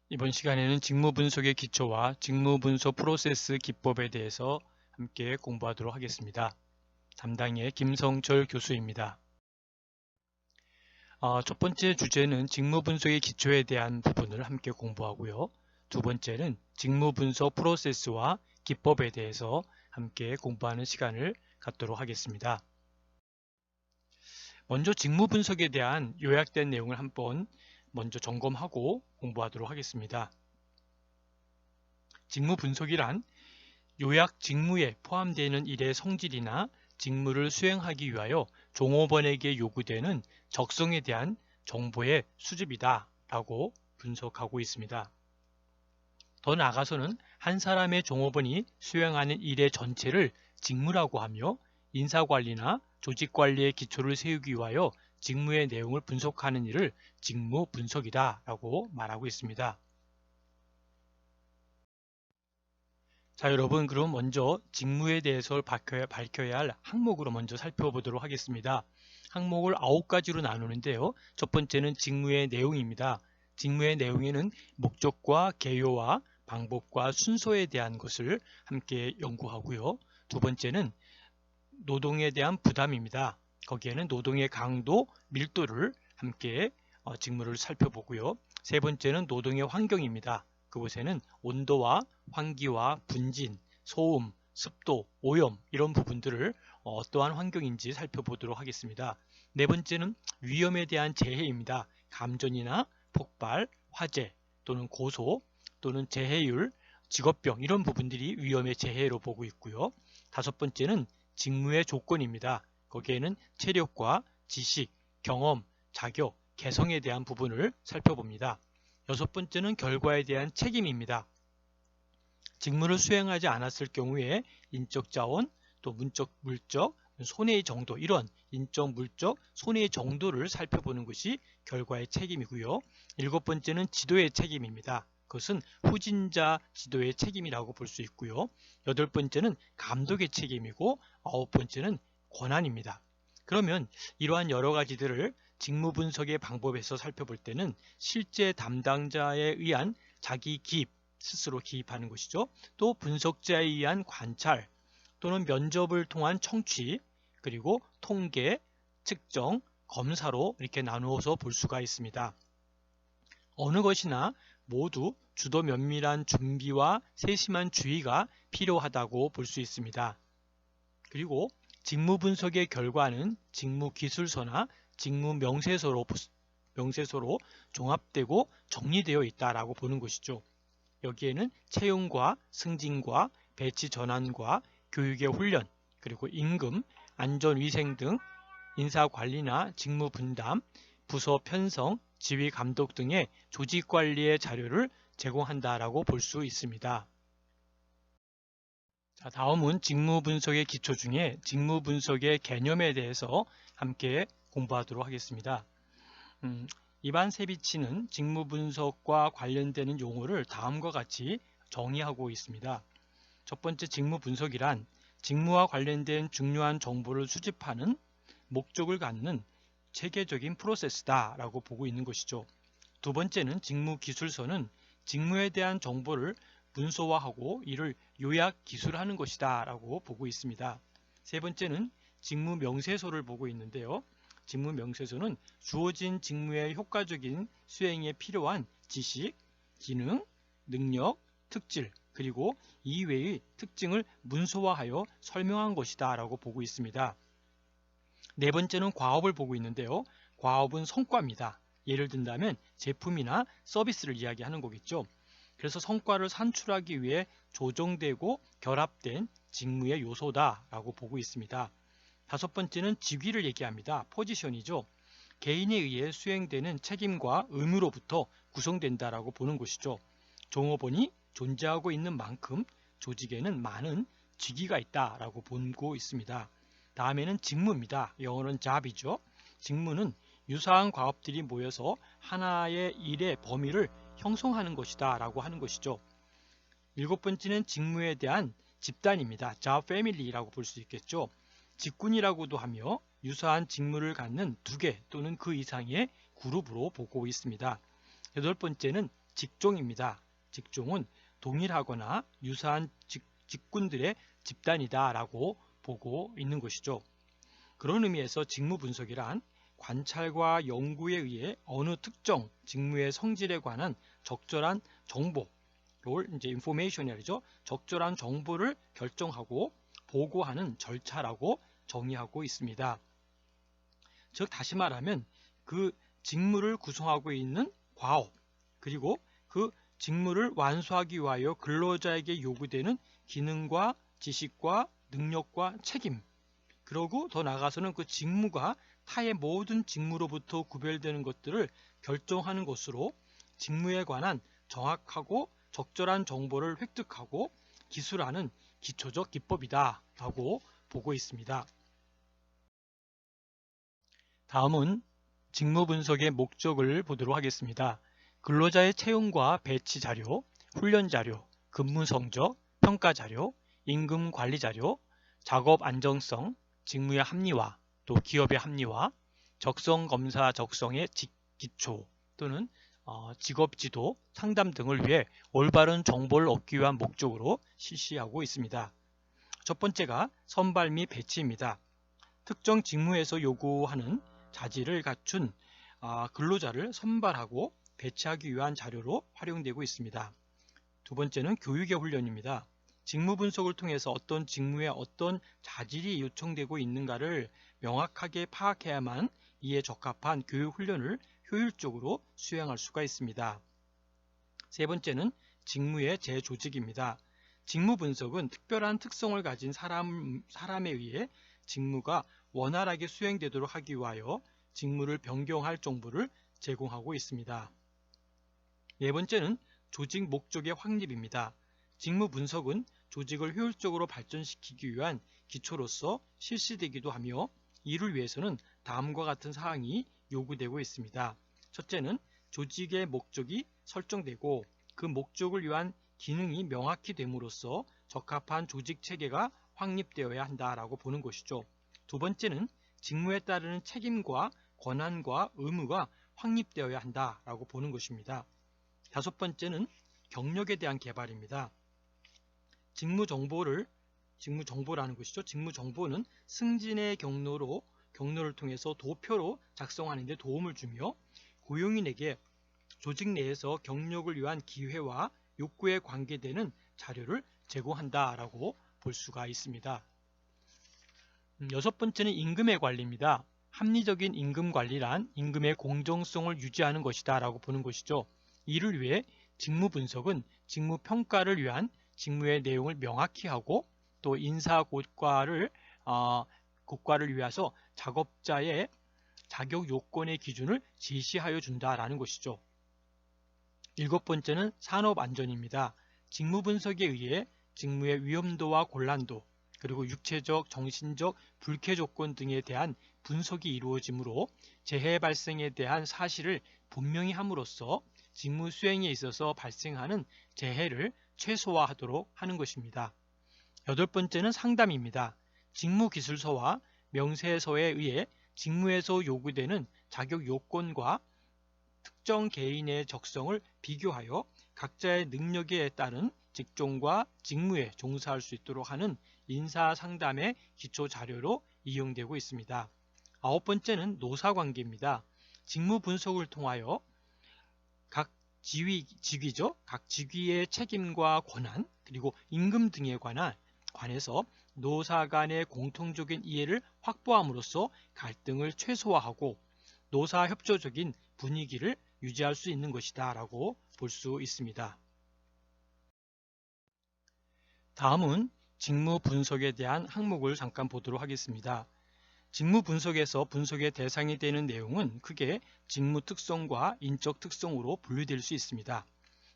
이번 시간에는 직무분석의 기초와 직무분석 프로세스 기법에 대해서 함께 공부하도록 하겠습니다. 담당의 김성철 교수입니다. 첫 번째 주제는 직무분석의 기초에 대한 부분을 함께 공부하고요. 두 번째는 직무분석 프로세스와 기법에 대해서 함께 공부하는 시간을 갖도록 하겠습니다. 먼저 직무분석에 대한 요약된 내용을 한번 먼저 점검하고 공부하도록 하겠습니다. 직무분석이란 요약 직무에 포함되는 일의 성질이나 직무를 수행하기 위하여 종업원에게 요구되는 적성에 대한 정보의 수집이다 라고 분석하고 있습니다. 더 나아가서는 한 사람의 종업원이 수행하는 일의 전체를 직무라고 하며 인사관리나 조직관리의 기초를 세우기 위하여 직무의 내용을 분석하는 일을 직무분석이다 라고 말하고 있습니다. 자, 여러분, 그럼 먼저 직무에 대해서 밝혀야 할 항목으로 먼저 살펴보도록 하겠습니다. 항목을 9가지로 나누는데요. 첫 번째는 직무의 내용입니다. 직무의 내용에는 목적과 개요와 방법과 순서에 대한 것을 함께 연구하고요. 두 번째는 노동에 대한 부담입니다. 거기에는 노동의 강도, 밀도를 함께 직무를 살펴보고요. 세 번째는 노동의 환경입니다. 그곳에는 온도와 환기와 분진, 소음, 습도, 오염 이런 부분들을 어떠한 환경인지 살펴보도록 하겠습니다. 네 번째는 위험에 대한 재해입니다. 감전이나 폭발, 화재 또는 고소 또는 재해율, 직업병 이런 부분들이 위험의 재해로 보고 있고요. 다섯 번째는 직무의 조건입니다. 거기에는 체력과 지식, 경험, 자격, 개성에 대한 부분을 살펴봅니다. 여섯 번째는 결과에 대한 책임입니다. 직무를 수행하지 않았을 경우에 인적 자원, 또 물적, 손해의 정도 이런 인적, 물적, 손해의 정도를 살펴보는 것이 결과의 책임이고요. 일곱 번째는 지도의 책임입니다. 그것은 후진자 지도의 책임이라고 볼 수 있고요. 여덟 번째는 감독의 책임이고 아홉 번째는 권한입니다. 그러면 이러한 여러 가지들을 직무 분석의 방법에서 살펴볼 때는 실제 담당자에 의한 자기 기입, 스스로 기입하는 것이죠. 또 분석자에 의한 관찰 또는 면접을 통한 청취 그리고 통계, 측정, 검사로 이렇게 나누어서 볼 수가 있습니다. 어느 것이나 모두 주도 면밀한 준비와 세심한 주의가 필요하다고 볼 수 있습니다. 그리고 직무 분석의 결과는 직무 기술서나 직무 명세서로 종합되고 정리되어 있다라고 보는 것이죠. 여기에는 채용과 승진과 배치 전환과 교육의 훈련, 그리고 임금, 안전위생 등 인사관리나 직무 분담, 부서 편성, 지휘 감독 등의 조직관리의 자료를 제공한다라고 볼 수 있습니다. 자, 다음은 직무 분석의 기초 중에 직무 분석의 개념에 대해서 함께 공부하도록 하겠습니다. 이반 세비치는 직무 분석과 관련되는 용어를 다음과 같이 정의하고 있습니다. 첫 번째 직무 분석이란 직무와 관련된 중요한 정보를 수집하는 목적을 갖는 체계적인 프로세스다 라고 보고 있는 것이죠. 두 번째는 직무 기술서는 직무에 대한 정보를 문서화하고 이를 요약 기술하는 것이다 라고 보고 있습니다. 세 번째는 직무 명세서를 보고 있는데요. 직무 명세서는 주어진 직무의 효과적인 수행에 필요한 지식, 기능, 능력, 특질, 그리고 이외의 특징을 문서화하여 설명한 것이다 라고 보고 있습니다. 네 번째는 과업을 보고 있는데요. 과업은 성과입니다. 예를 든다면 제품이나 서비스를 이야기하는 거겠죠. 그래서 성과를 산출하기 위해 조정되고 결합된 직무의 요소다라고 보고 있습니다. 다섯 번째는 직위를 얘기합니다. 포지션이죠. 개인에 의해 수행되는 책임과 의무로부터 구성된다라고 보는 것이죠. 종업원이 존재하고 있는 만큼 조직에는 많은 직위가 있다라고 보고 있습니다. 다음에는 직무입니다. 영어는 job이죠. 직무는 유사한 과업들이 모여서 하나의 일의 범위를 형성하는 것이다 라고 하는 것이죠. 일곱 번째는 직무에 대한 집단입니다. job family라고 볼 수 있겠죠. 직군이라고도 하며 유사한 직무를 갖는 두 개 또는 그 이상의 그룹으로 보고 있습니다. 여덟 번째는 직종입니다. 직종은 동일하거나 유사한 직군들의 집단이다 라고 보고 있는 것이죠. 그런 의미에서 직무 분석이란 관찰과 연구에 의해 어느 특정 직무의 성질에 관한 적절한 정보를 이제 인포메이션이죠. 적절한 정보를 결정하고 보고하는 절차라고 정의하고 있습니다. 즉 다시 말하면 그 직무를 구성하고 있는 과업 그리고 그 직무를 완수하기 위하여 근로자에게 요구되는 기능과 지식과 능력과 책임 그리고 더 나아가서는 그 직무가 타의 모든 직무로부터 구별되는 것들을 결정하는 것으로 직무에 관한 정확하고 적절한 정보를 획득하고 기술하는 기초적 기법이다 라고 보고 있습니다. 다음은 직무 분석의 목적을 보도록 하겠습니다. 근로자의 채용과 배치 자료, 훈련 자료, 근무 성적, 평가 자료, 임금 관리 자료, 작업 안정성, 직무의 합리화, 또 기업의 합리화, 적성 검사 적성의 기초 또는 직업 지도, 상담 등을 위해 올바른 정보를 얻기 위한 목적으로 실시하고 있습니다. 첫 번째가 선발 및 배치입니다. 특정 직무에서 요구하는 자질을 갖춘 근로자를 선발하고 배치하기 위한 자료로 활용되고 있습니다. 두 번째는 교육의 훈련입니다. 직무 분석을 통해서 어떤 직무에 어떤 자질이 요청되고 있는가를 명확하게 파악해야만 이에 적합한 교육 훈련을 효율적으로 수행할 수가 있습니다. 세 번째는 직무의 재조직입니다. 직무 분석은 특별한 특성을 가진 사람에 의해 직무가 원활하게 수행되도록 하기 위하여 직무를 변경할 정보를 제공하고 있습니다. 네 번째는 조직 목적의 확립입니다. 직무 분석은 조직을 효율적으로 발전시키기 위한 기초로서 실시되기도 하며 이를 위해서는 다음과 같은 사항이 요구되고 있습니다. 첫째는 조직의 목적이 설정되고 그 목적을 위한 기능이 명확히 됨으로써 적합한 조직 체계가 확립되어야 한다라고 보는 것이죠. 두 번째는 직무에 따르는 책임과 권한과 의무가 확립되어야 한다라고 보는 것입니다. 다섯 번째는 경력에 대한 개발입니다. 직무 정보라는 것이죠. 직무 정보는 승진의 경로를 통해서 도표로 작성하는 데 도움을 주며 고용인에게 조직 내에서 경력을 위한 기회와 욕구에 관계되는 자료를 제공한다라고 볼 수가 있습니다. 여섯 번째는 임금의 관리입니다. 합리적인 임금 관리란 임금의 공정성을 유지하는 것이다 라고 보는 것이죠. 이를 위해 직무 분석은 직무 평가를 위한 직무의 내용을 명확히 하고 또 인사 고과를 위해서 작업자의 자격 요건의 기준을 제시하여 준다라는 것이죠. 일곱 번째는 산업안전입니다. 직무 분석에 의해 직무의 위험도와 곤란도 그리고 육체적, 정신적 불쾌 조건 등에 대한 분석이 이루어지므로 재해 발생에 대한 사실을 분명히 함으로써 직무 수행에 있어서 발생하는 재해를 최소화하도록 하는 것입니다. 여덟 번째는 상담입니다. 직무기술서와 명세서에 의해 직무에서 요구되는 자격 요건과 특정 개인의 적성을 비교하여 각자의 능력에 따른 직종과 직무에 종사할 수 있도록 하는 인사상담의 기초 자료로 이용되고 있습니다. 아홉 번째는 노사관계입니다. 직무 분석을 통하여 각 각 직위의 책임과 권한 그리고 임금 등에 관해서 노사 간의 공통적인 이해를 확보함으로써 갈등을 최소화하고 노사 협조적인 분위기를 유지할 수 있는 것이다 라고 볼 수 있습니다. 다음은 직무 분석에 대한 항목을 잠깐 보도록 하겠습니다. 직무 분석에서 분석의 대상이 되는 내용은 크게 직무 특성과 인적 특성으로 분류될 수 있습니다.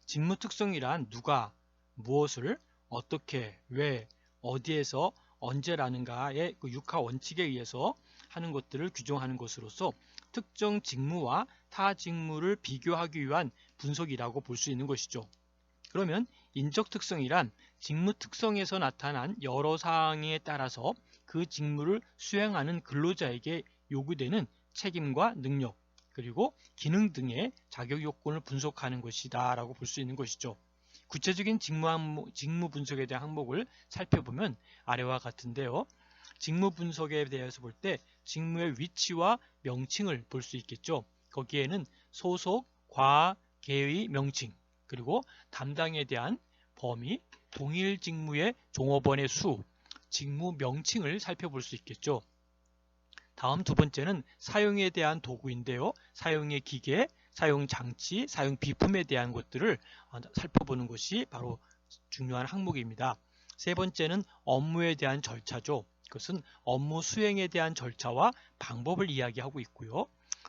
직무 특성이란 누가, 무엇을, 어떻게, 왜, 어디에서, 언제라는가의 그 육하 원칙에 의해서 하는 것들을 규정하는 것으로서 특정 직무와 타 직무를 비교하기 위한 분석이라고 볼 수 있는 것이죠. 그러면 인적 특성이란 직무 특성에서 나타난 여러 사항에 따라서 그 직무를 수행하는 근로자에게 요구되는 책임과 능력, 그리고 기능 등의 자격 요건을 분석하는 것이다 라고 볼 수 있는 것이죠. 구체적인 직무 분석에 대한 항목을 살펴보면 아래와 같은데요. 직무 분석에 대해서 볼 때 직무의 위치와 명칭을 볼 수 있겠죠. 거기에는 소속, 과, 계의 명칭, 그리고 담당에 대한 범위, 동일 직무의 종업원의 수, 직무 명칭을 살펴볼 수 있겠죠. 다음 두 번째는 사용에 대한 도구인데요. 사용의 기계, 사용 장치, 사용 비품에 대한 것들을 살펴보는 것이 바로 중요한 항목입니다. 세 번째는 업무에 대한 절차죠. 그것은 업무 수행에 대한 절차와 방법을 이야기하고 있고요.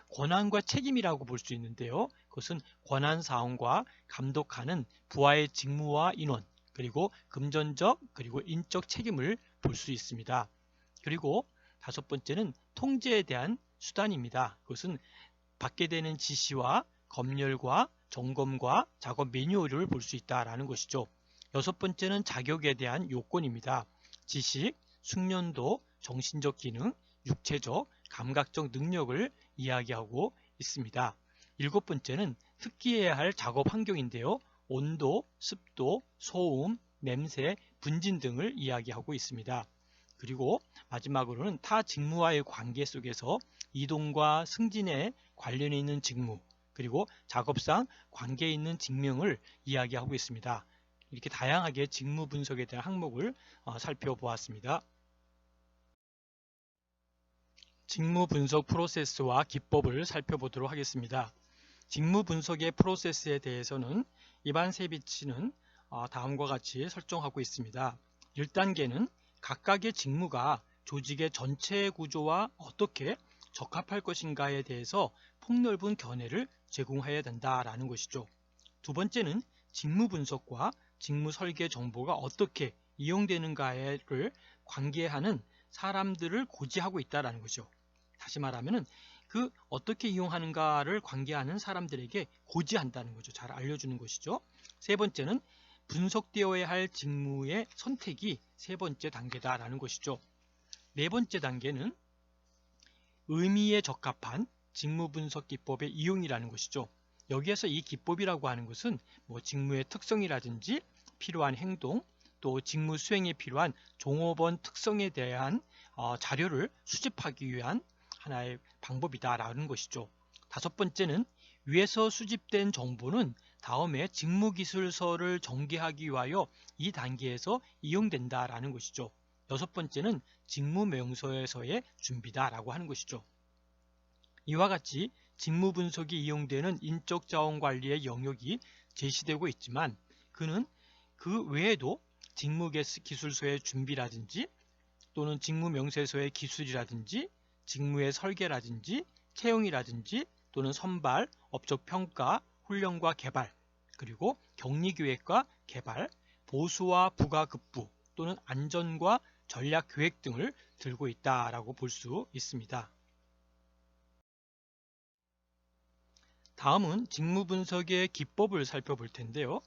권한과 책임이라고 볼 수 있는데요. 그것은 권한사항과 감독하는 부하의 직무와 인원, 그리고 금전적 그리고 인적 책임을 볼 수 있습니다. 그리고 다섯 번째는 통제에 대한 수단입니다. 그것은 받게 되는 지시와 검열과 점검과 작업 매뉴얼을 볼 수 있다는 것이죠. 여섯 번째는 자격에 대한 요건입니다. 지식, 숙련도, 정신적 기능, 육체적, 감각적 능력을 이야기하고 있습니다. 일곱 번째는 특기해야 할 작업 환경인데요. 온도, 습도, 소음, 냄새, 분진 등을 이야기하고 있습니다. 그리고 마지막으로는 타 직무와의 관계 속에서 이동과 승진에 관련해 있는 직무, 그리고 작업상 관계에 있는 직명을 이야기하고 있습니다. 이렇게 다양하게 직무 분석에 대한 항목을 살펴보았습니다. 직무 분석 프로세스와 기법을 살펴보도록 하겠습니다. 직무 분석의 프로세스에 대해서는 이반 세비치는 다음과 같이 설정하고 있습니다. 1단계는 각각의 직무가 조직의 전체 구조와 어떻게 적합할 것인가에 대해서 폭넓은 견해를 제공해야 된다라는 것이죠. 두 번째는 직무 분석과 직무 설계 정보가 어떻게 이용되는가를 관계하는 사람들을 고지하고 있다는 거죠. 다시 말하면 그 어떻게 이용하는가를 관계하는 사람들에게 고지한다는 거죠. 잘 알려주는 것이죠. 세 번째는 분석되어야 할 직무의 선택이 세 번째 단계다라는 것이죠. 네 번째 단계는 의미에 적합한 직무 분석 기법의 이용이라는 것이죠. 여기에서 이 기법이라고 하는 것은 직무의 특성이라든지 필요한 행동, 또 직무 수행에 필요한 종업원 특성에 대한 자료를 수집하기 위한 하나의 방법이다라는 것이죠. 다섯 번째는 위에서 수집된 정보는 다음에 직무기술서를 전개하기 위하여 이 단계에서 이용된다라는 것이죠. 여섯 번째는 직무명서에서의 준비다라고 하는 것이죠. 이와 같이 직무 분석이 이용되는 인적 자원 관리의 영역이 제시되고 있지만 그는 그 외에도 직무기술서의 준비라든지 또는 직무명세서의 기술이라든지 직무의 설계라든지 채용이라든지 또는 선발, 업적평가, 훈련과 개발, 그리고 격리계획과 개발, 보수와 부가급부 또는 안전과 전략계획 등을 들고 있다라고 볼 수 있습니다. 다음은 직무 분석의 기법을 살펴볼 텐데요.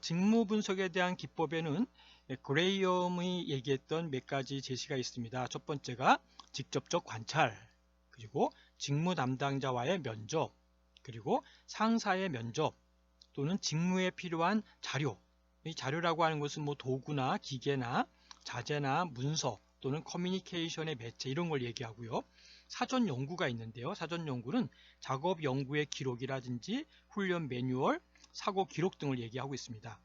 직무 분석에 대한 기법에는 그레이엄이 얘기했던 몇 가지 제시가 있습니다. 첫 번째가 직접적 관찰, 그리고 직무 담당자와의 면접, 그리고 상사의 면접, 또는 직무에 필요한 자료. 이 자료라고 하는 것은 도구나 기계나 자재나 문서 또는 커뮤니케이션의 매체 이런 걸 얘기하고요. 사전 연구가 있는데요. 사전 연구는 작업 연구의 기록이라든지 훈련 매뉴얼, 사고 기록 등을 얘기하고 있습니다.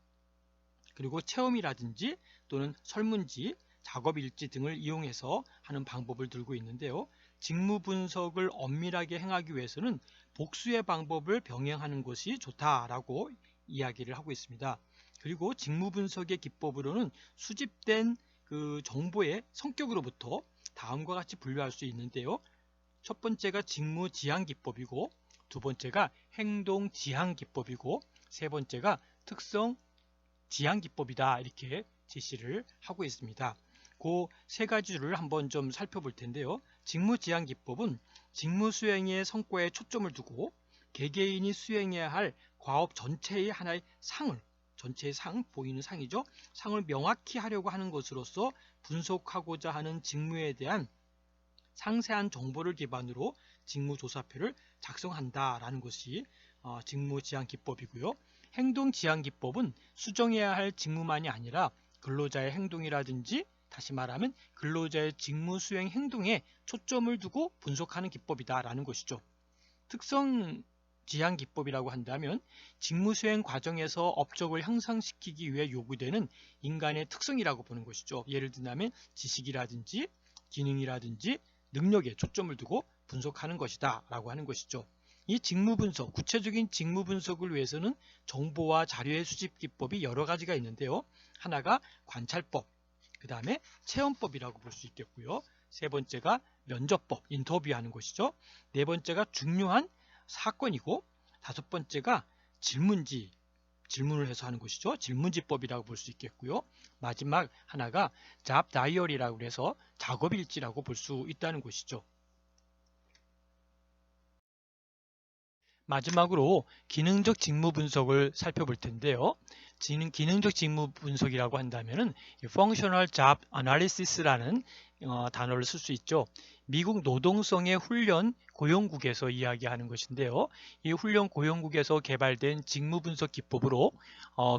그리고 체험이라든지 또는 설문지, 작업일지 등을 이용해서 하는 방법을 들고 있는데요. 직무 분석을 엄밀하게 행하기 위해서는 복수의 방법을 병행하는 것이 좋다라고 이야기를 하고 있습니다. 그리고 직무 분석의 기법으로는 수집된 그 정보의 성격으로부터 다음과 같이 분류할 수 있는데요. 첫 번째가 직무 지향 기법이고, 두 번째가 행동 지향 기법이고, 세 번째가 특성 지향 기법이다 이렇게 제시를 하고 있습니다. 그 세 가지를 한번 좀 살펴볼 텐데요. 직무 지향 기법은 직무 수행의 성과에 초점을 두고 개개인이 수행해야 할 과업 전체의 하나의 상을, 전체의 상, 보이는 상이죠. 상을 명확히 하려고 하는 것으로서 분석하고자 하는 직무에 대한 상세한 정보를 기반으로 직무조사표를 작성한다라는 것이 직무지향기법이고요. 행동지향기법은 수정해야 할 직무만이 아니라 근로자의 행동이라든지 다시 말하면 근로자의 직무 수행 행동에 초점을 두고 분석하는 기법이다라는 것이죠. 특성 지향 기법이라고 한다면 직무 수행 과정에서 업적을 향상시키기 위해 요구되는 인간의 특성이라고 보는 것이죠. 예를 들면 지식이라든지 기능이라든지 능력에 초점을 두고 분석하는 것이다 라고 하는 것이죠. 이 직무 분석, 구체적인 직무 분석을 위해서는 정보와 자료의 수집 기법이 여러 가지가 있는데요. 하나가 관찰법, 그 다음에 체험법이라고 볼 수 있겠고요. 세 번째가 면접법, 인터뷰하는 것이죠. 네 번째가 중요한 사건이고, 다섯 번째가 질문을 해서 하는 것이죠. 질문지법이라고 볼 수 있겠고요. 마지막 하나가 잡 다이어리라고 해서 작업일지라고 볼 수 있다는 것이죠. 마지막으로 기능적 직무 분석을 살펴볼 텐데요. 기능적 직무 분석이라고 한다면은 Functional Job Analysis라는 단어를 쓸 수 있죠. 미국 노동성의 훈련 고용국에서 이야기하는 것인데요. 이 훈련 고용국에서 개발된 직무 분석 기법으로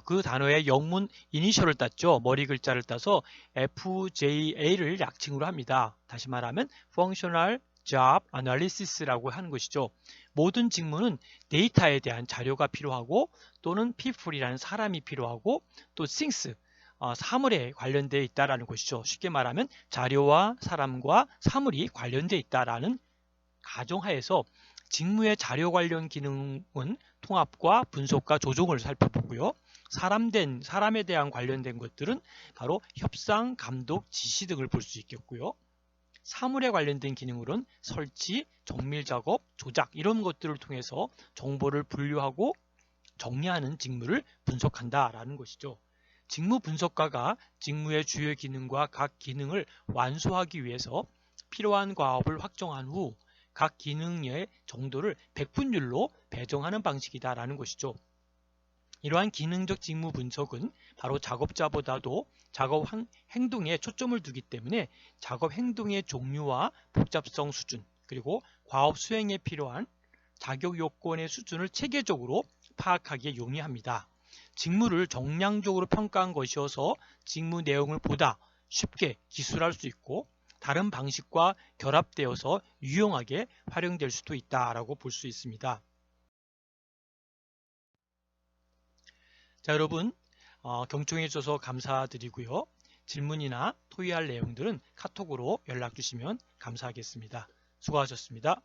그 단어의 영문 이니셜을 땄죠. 머리 글자를 따서 FJA를 약칭으로 합니다. 다시 말하면 Functional Job Analysis라고 하는 것이죠. 모든 직무는 데이터에 대한 자료가 필요하고 또는 people이라는 사람이 필요하고 또 things, 사물에 관련되어 있다는 것이죠. 쉽게 말하면 자료와 사람과 사물이 관련되어 있다는 가정하에서 직무의 자료 관련 기능은 통합과 분석과 조정을 살펴보고요. 사람에 대한 관련된 것들은 바로 협상, 감독, 지시 등을 볼 수 있겠고요. 사물에 관련된 기능으로는 설치, 정밀 작업, 조작 이런 것들을 통해서 정보를 분류하고 정리하는 직무를 분석한다라는 것이죠. 직무 분석가가 직무의 주요 기능과 각 기능을 완수하기 위해서 필요한 과업을 확정한 후 각 기능의 정도를 백분율로 배정하는 방식이다라는 것이죠. 이러한 기능적 직무 분석은 바로 작업자보다도 작업 행동에 초점을 두기 때문에 작업 행동의 종류와 복잡성 수준 그리고 과업 수행에 필요한 자격 요건의 수준을 체계적으로 파악하기에 용이합니다. 직무를 정량적으로 평가한 것이어서 직무 내용을 보다 쉽게 기술할 수 있고 다른 방식과 결합되어서 유용하게 활용될 수도 있다라고 볼 수 있습니다. 자, 여러분 경청해 주셔서 감사드리고요. 질문이나 토의할 내용들은 카톡으로 연락 주시면 감사하겠습니다. 수고하셨습니다.